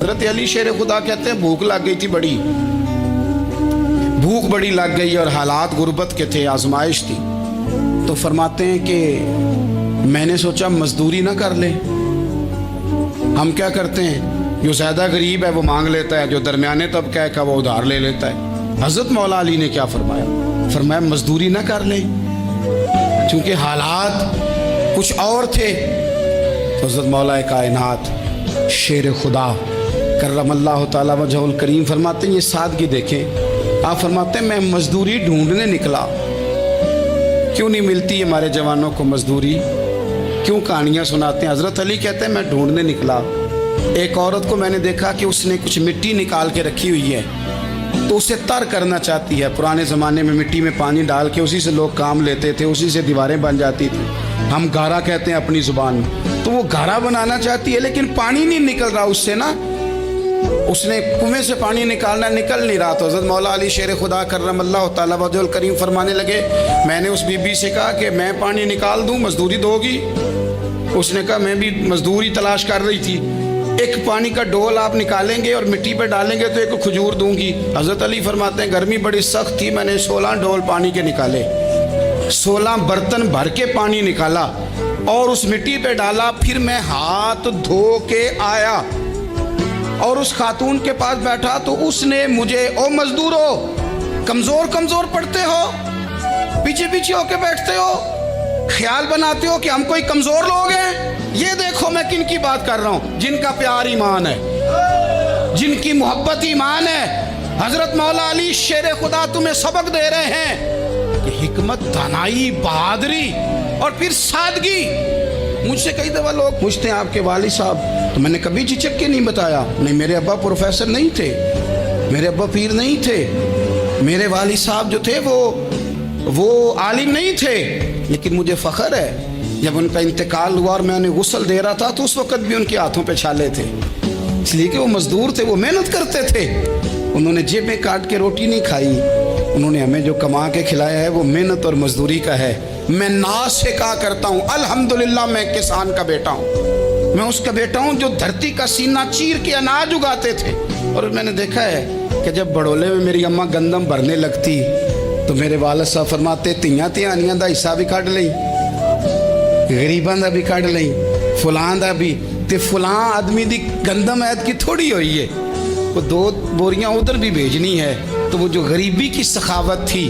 हज़रत अली शेर खुदा कहते हैं भूख लग गई थी बड़ी, भूख बड़ी लग गई और हालात गुर्बत के थे, आजमाइश थी। तो फरमाते हैं कि मैंने सोचा मजदूरी ना कर ले। हम क्या करते हैं, जो ज़्यादा गरीब है वो मांग लेता है, जो दरमियाने तबका है का वो उधार ले लेता है। हज़रत मौला अली ने क्या फरमाया, फरमाया मजदूरी ना कर ले, चूँकि हालात कुछ और थे। तो हज़रत मौला कायनात शेर खुदा करमल्लाहु ताला वजहुल करीम फरमाते हैं, ये सादगी देखें। आप फरमाते हैं मैं मजदूरी ढूंढने निकला, क्यों नहीं मिलती हमारे जवानों को मजदूरी, क्यों कहानियाँ सुनाते हैं। हज़रत अली कहते हैं मैं ढूंढने निकला, एक औरत को मैंने देखा कि उसने कुछ मिट्टी निकाल के रखी हुई है, तो उसे तर करना चाहती है। पुराने ज़माने में मिट्टी में पानी डाल के उसी से लोग काम लेते थे, उसी से दीवारें बन जाती थी, हम गारा कहते हैं अपनी ज़ुबान में। तो वो गारा बनाना चाहती है लेकिन पानी नहीं निकल रहा उससे ना, उसने कुएं से पानी निकालना, निकल नहीं रहा। तो हज़रत मौला अली शेर खुदा करमल्लाहु ताला वजहुल करीम फरमाने लगे, मैंने उस बीबी से कहा कि मैं पानी निकाल दूं, मजदूरी दोगी? उसने कहा मैं भी मजदूरी तलाश कर रही थी, एक पानी का डोल आप निकालेंगे और मिट्टी पे डालेंगे तो एक खजूर दूंगी। हज़रत अली फरमाते हैं गर्मी बड़ी सख्त थी, मैंने 16 डोल पानी के निकाले, 16 बर्तन भर के पानी निकाला और उस मिट्टी पे डाला। फिर मैं हाथ धो के आया और उस खातून के पास बैठा तो उसने मुझे, ओ मजदूरो कमजोर कमजोर पड़ते हो, पीछे पीछे होके बैठते हो, ख्याल बनाते हो कि हम कोई कमजोर लोग हैं। ये देखो मैं किन की बात कर रहा हूं, जिनका प्यार ईमान है, जिनकी मोहब्बत ईमान है। हजरत मौला अली शेर खुदा तुम्हें सबक दे रहे हैं कि हिकमत, दानाई, बहादुरी और फिर सादगी। मुझसे कई दफा लोग पूछते हैं आपके वालिद साहब, तो मैंने कभी झिझक के नहीं बताया, नहीं मेरे अब्बा प्रोफेसर नहीं थे, मेरे अब्बा पीर नहीं थे, मेरे वालिद साहब जो थे वो आलिम नहीं थे। लेकिन मुझे फ़ख्र है जब उनका इंतकाल हुआ और मैं उन्हें गुस्ल दे रहा था तो उस वक़्त भी उनके हाथों पे छाले थे, इसलिए कि वो मज़दूर थे, वो मेहनत करते थे। उन्होंने जेबें काट के रोटी नहीं खाई, उन्होंने हमें जो कमा के खिलाया है वो मेहनत और मजदूरी का है। मैं नाज से कहा करता हूँ अल्हम्दुलिल्लाह मैं किसान का बेटा हूँ, मैं उसका बेटा हूँ जो धरती का सीना चीर के अनाज उगाते थे। और मैंने देखा है कि जब बड़ोले में मेरी अम्मा गंदम भरने लगती तो मेरे वालिद साहब फरमाते तियां तिहानियां दा हिस्सा भी कढ़ लई, गरीबां दा भी कढ़ लई, फुलां दा भी, ते फुलां आदमी दी गंदम ऐद की थोड़ी हुई है, वो 2 बोरियां उधर भी भेजनी है। तो वो जो गरीबी की सखावत थी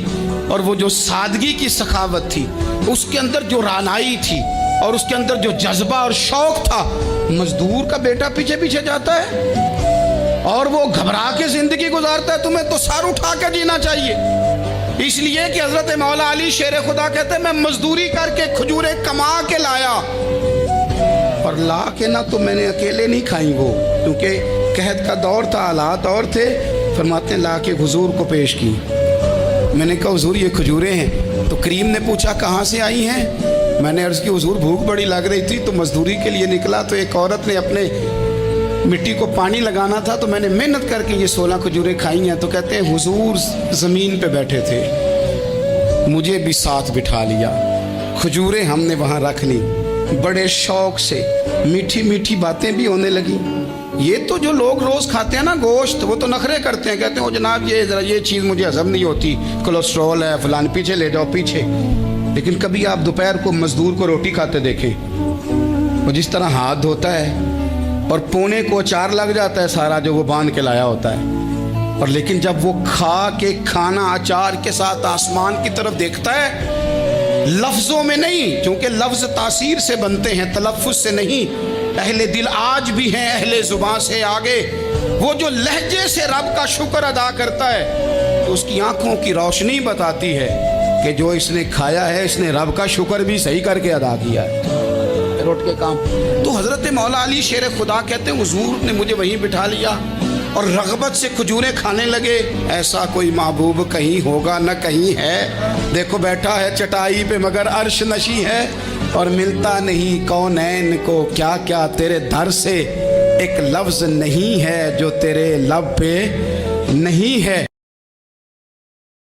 और वो जो सादगी की सखावत थी, उसके अंदर जो रानाई थी और उसके अंदर जो जज्बा और शौक था, मजदूर का बेटा पीछे पीछे जाता है और वो घबरा के जिंदगी गुजारता है। तुम्हें तो सर उठा के जीना चाहिए, इसलिए कि हजरत मौला अली शेर खुदा कहते हैं मैं मजदूरी करके खजूरें कमा के लाया, और ला के ना तो मैंने अकेले नहीं खाई वो, क्योंकि कहत का दौर था, हालात और थे। फरमाते हैं ला के हुजूर को पेश की, मैंने कहा हुजूर ये खजूरें हैं। तो करीम ने पूछा कहाँ से आई हैं? मैंने अर्ज़ की हुजूर भूख बड़ी लग रही थी तो मजदूरी के लिए निकला, तो एक औरत ने अपने मिट्टी को पानी लगाना था तो मैंने मेहनत करके ये 16 खजूरें खाई हैं। तो कहते हैं हुजूर ज़मीन पे बैठे थे, मुझे भी साथ बिठा लिया, खजूरें हमने वहाँ रख ली, बड़े शौक से मीठी मीठी बातें भी होने लगी। ये तो जो लोग रोज़ खाते हैं ना गोश्त, वो तो नखरे करते हैं, कहते हैं जनाब ये चीज़ मुझे हजम नहीं होती, कोलेस्ट्रॉल है फलान, पीछे ले जाओ पीछे। लेकिन कभी आप दोपहर को मजदूर को रोटी खाते देखें, वो जिस तरह हाथ धोता है और पोने को अचार लग जाता है सारा जो वो बांध के लाया होता है, और लेकिन जब वो खा के खाना अचार के साथ आसमान की तरफ देखता है, लफ्ज़ों में नहीं, क्योंकि लफ्ज़ तासीर से बनते हैं, तलफ़्फ़ुज़ से नहीं। अहले दिल आज भी हैं अहले ज़ुबान से आगे, वो जो लहजे से रब का शुक्र अदा करता है तो उसकी आंखों की रोशनी बताती है कि जो इसने खाया है इसने रब का शुक्र भी सही करके अदा किया है, रोट के काम। तो हज़रत मौला अली शेर खुदा कहते हैं हुजूर ने मुझे वहीं बिठा लिया और रग़बत से खजूरें खाने लगे। ऐसा कोई महबूब कहीं होगा न कहीं है, देखो बैठा है चटाई पे मगर अर्श नशी है, और मिलता नहीं कौनैन को क्या क्या तेरे दर से, एक लफ्ज़ नहीं है जो तेरे लब पे नहीं है।